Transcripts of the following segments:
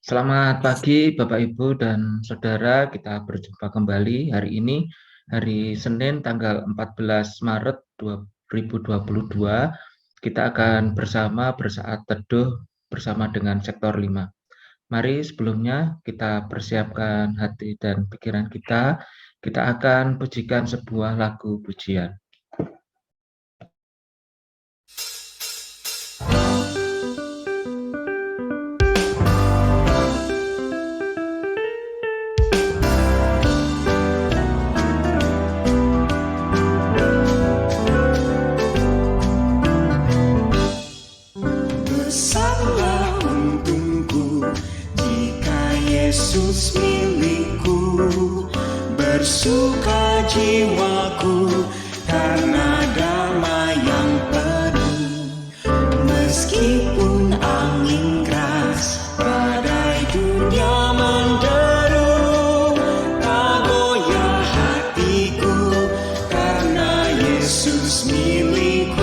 Selamat pagi Bapak Ibu dan Saudara, kita berjumpa kembali hari ini, hari Senin tanggal 14 Maret 2022. Kita akan bersama bersaat teduh bersama dengan Sektor 5. Mari sebelumnya kita persiapkan hati dan pikiran kita akan pujikan sebuah lagu pujian. Besarlah untungku jika Yesus milikku, bersuka jiwaku karena damai yang penuh. Meskipun angin keras, badai dunia menderu, tak goyah hatiku karena Yesus milikku.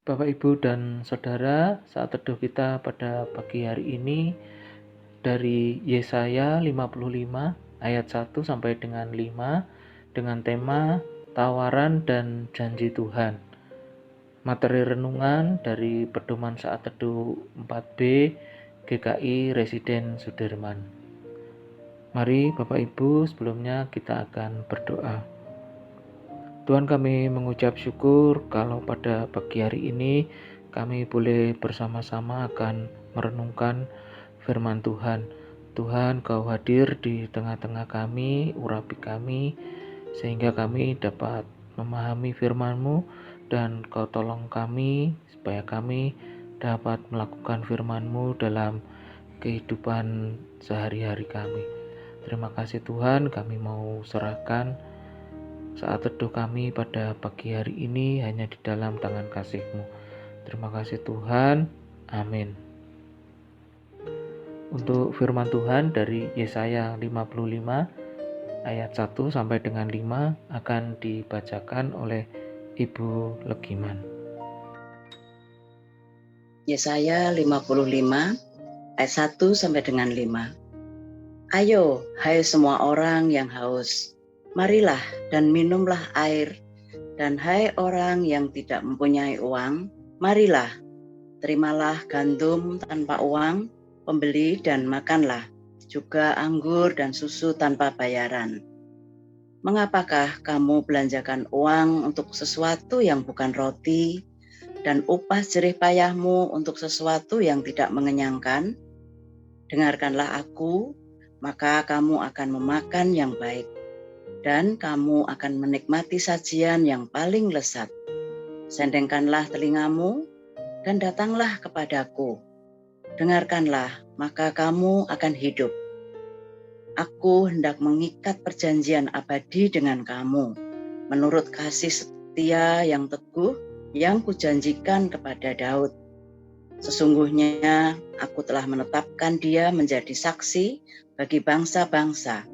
Bapak, Ibu, dan Saudara, saat teduh kita pada pagi hari ini dari Yesaya 55 ayat 1 sampai dengan 5 dengan tema tawaran dan janji Tuhan. Materi renungan dari pedoman saat teduh 4B GKI Residen Sudirman. Mari Bapak Ibu, sebelumnya kita akan berdoa. Tuhan, kami mengucap syukur kalau pada pagi hari ini kami boleh bersama-sama akan merenungkan firman Tuhan. Tuhan, Kau hadir di tengah-tengah kami, urapi kami, sehingga kami dapat memahami firman-Mu, dan Kau tolong kami supaya kami dapat melakukan firman-Mu dalam kehidupan sehari-hari kami. Terima kasih Tuhan, kami mau serahkan saat teduh kami pada pagi hari ini hanya di dalam tangan kasih-Mu. Terima kasih Tuhan. Amin. Untuk firman Tuhan dari Yesaya 55 ayat 1 sampai dengan 5 akan dibacakan oleh Ibu Legiman. Yesaya 55 ayat 1 sampai dengan 5. Ayo, hai semua orang yang haus, marilah dan minumlah air, dan hai orang yang tidak mempunyai uang, marilah, terimalah gandum tanpa uang, pembeli dan makanlah, juga anggur dan susu tanpa bayaran. Mengapakah kamu belanjakan uang untuk sesuatu yang bukan roti, dan upah jerih payahmu untuk sesuatu yang tidak mengenyangkan? Dengarkanlah aku, maka kamu akan memakan yang baik, dan kamu akan menikmati sajian yang paling lezat. Sendengkanlah telingamu, dan datanglah kepadaku. Dengarkanlah, maka kamu akan hidup. Aku hendak mengikat perjanjian abadi dengan kamu. menurut kasih setia yang teguh yang kujanjikan kepada Daud. Sesungguhnya aku telah menetapkan dia menjadi saksi bagi bangsa-bangsa,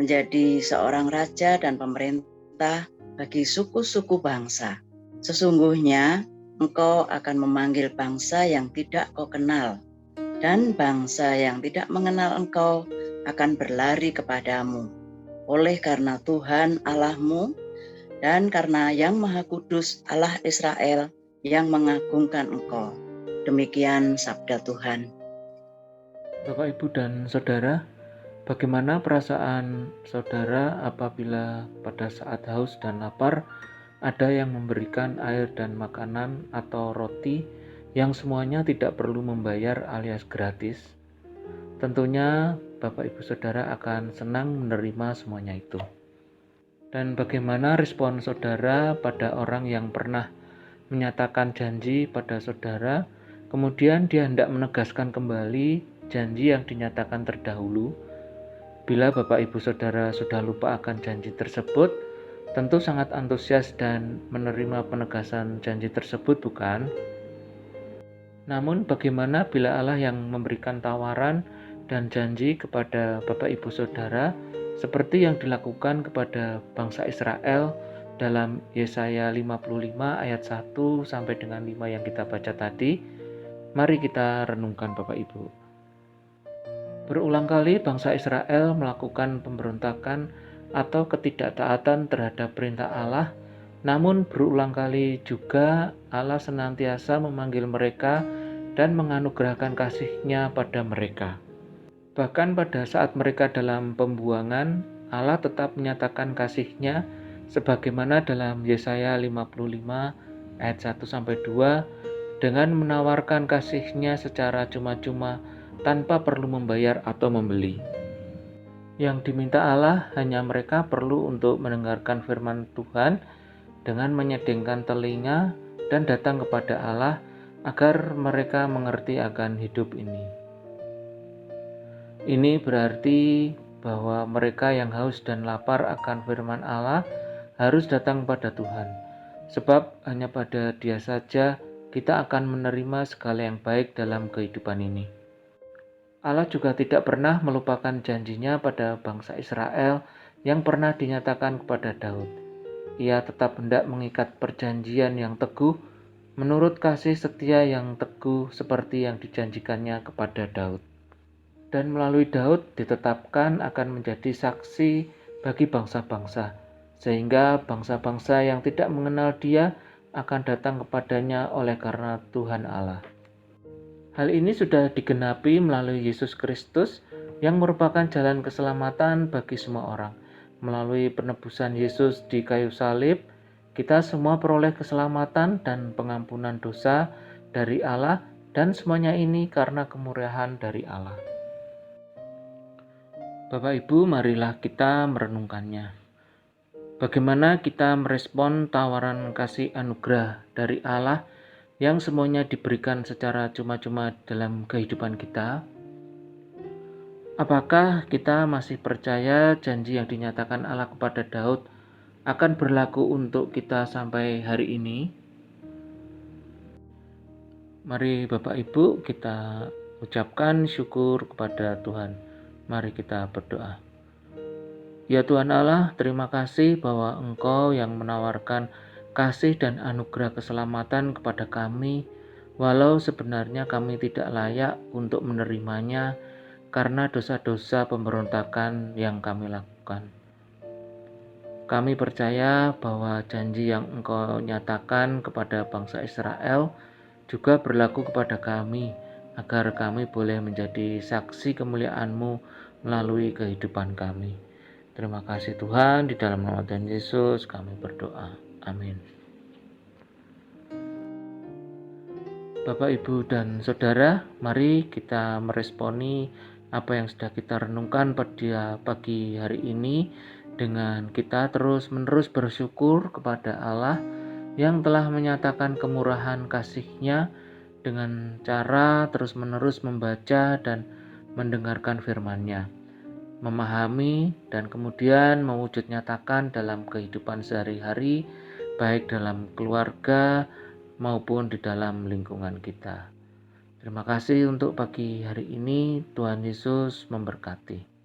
menjadi seorang raja dan pemerintah bagi suku-suku bangsa. Sesungguhnya engkau akan memanggil bangsa yang tidak kau kenal, dan bangsa yang tidak mengenal engkau akan berlari kepadamu. Oleh karena Tuhan Allahmu dan karena Yang Maha Kudus Allah Israel yang mengagungkan engkau. Demikian sabda Tuhan. Bapak, Ibu, dan Saudara, bagaimana perasaan saudara apabila pada saat haus dan lapar ada yang memberikan air dan makanan atau roti yang semuanya tidak perlu membayar alias gratis? Tentunya Bapak, Ibu, Saudara akan senang menerima semuanya itu. Dan bagaimana respon saudara pada orang yang pernah menyatakan janji pada saudara, kemudian dia hendak menegaskan kembali janji yang dinyatakan terdahulu? Bila Bapak, Ibu, Saudara sudah lupa akan janji tersebut, tentu sangat antusias dan menerima penegasan janji tersebut, bukan? Namun bagaimana bila Allah yang memberikan tawaran dan janji kepada Bapak, Ibu, Saudara seperti yang dilakukan kepada bangsa Israel dalam Yesaya 55 ayat 1 sampai dengan 5 yang kita baca tadi? Mari kita renungkan, Bapak, Ibu. Berulang kali bangsa Israel melakukan pemberontakan atau ketidaktaatan terhadap perintah Allah, namun berulang kali juga Allah senantiasa memanggil mereka dan menganugerahkan kasih-Nya pada mereka. Bahkan pada saat mereka dalam pembuangan, Allah tetap menyatakan kasih-Nya sebagaimana dalam Yesaya 55 ayat 1-2 dengan menawarkan kasih-Nya secara cuma-cuma tanpa perlu membayar atau membeli. Yang diminta Allah hanya mereka perlu untuk mendengarkan firman Tuhan dengan menyedengkan telinga dan datang kepada Allah agar mereka mengerti akan hidup ini. Ini berarti bahwa mereka yang haus dan lapar akan firman Allah harus datang pada Tuhan, sebab hanya pada Dia saja kita akan menerima segala yang baik dalam kehidupan ini. Allah juga tidak pernah melupakan janjinya pada bangsa Israel yang pernah dinyatakan kepada Daud. Ia tetap hendak mengikat perjanjian yang teguh menurut kasih setia yang teguh seperti yang dijanjikannya kepada Daud. Dan melalui Daud ditetapkan akan menjadi saksi bagi bangsa-bangsa, sehingga bangsa-bangsa yang tidak mengenal Dia akan datang kepadanya oleh karena Tuhan Allah. Hal ini sudah digenapi melalui Yesus Kristus yang merupakan jalan keselamatan bagi semua orang. Melalui penebusan Yesus di kayu salib, kita semua peroleh keselamatan dan pengampunan dosa dari Allah, dan semuanya ini karena kemurahan dari Allah. Bapak, Ibu, marilah kita merenungkannya. Bagaimana kita merespon tawaran kasih anugerah dari Allah yang semuanya diberikan secara cuma-cuma dalam kehidupan kita? Apakah kita masih percaya janji yang dinyatakan Allah kepada Daud akan berlaku untuk kita sampai hari ini? Mari Bapak, Ibu, kita ucapkan syukur kepada Tuhan. Mari kita berdoa. Ya Tuhan Allah, terima kasih bahwa Engkau yang menawarkan kasih dan anugerah keselamatan kepada kami, walau sebenarnya kami tidak layak untuk menerimanya karena dosa-dosa pemberontakan yang kami lakukan. Kami percaya bahwa janji yang Engkau nyatakan kepada bangsa Israel juga berlaku kepada kami, agar kami boleh menjadi saksi kemuliaan-Mu melalui kehidupan kami. Terima kasih Tuhan, di dalam nama Tuhan Yesus kami berdoa. Amin. Bapak, Ibu, dan Saudara, mari kita meresponi apa yang sudah kita renungkan pada pagi hari ini dengan kita terus-menerus bersyukur kepada Allah yang telah menyatakan kemurahan kasih-Nya dengan cara terus-menerus membaca dan mendengarkan firman-Nya. memahami, dan kemudian mewujud nyatakan dalam kehidupan sehari-hari, baik dalam keluarga maupun di dalam lingkungan kita. Terima kasih untuk pagi hari ini. Tuhan Yesus memberkati.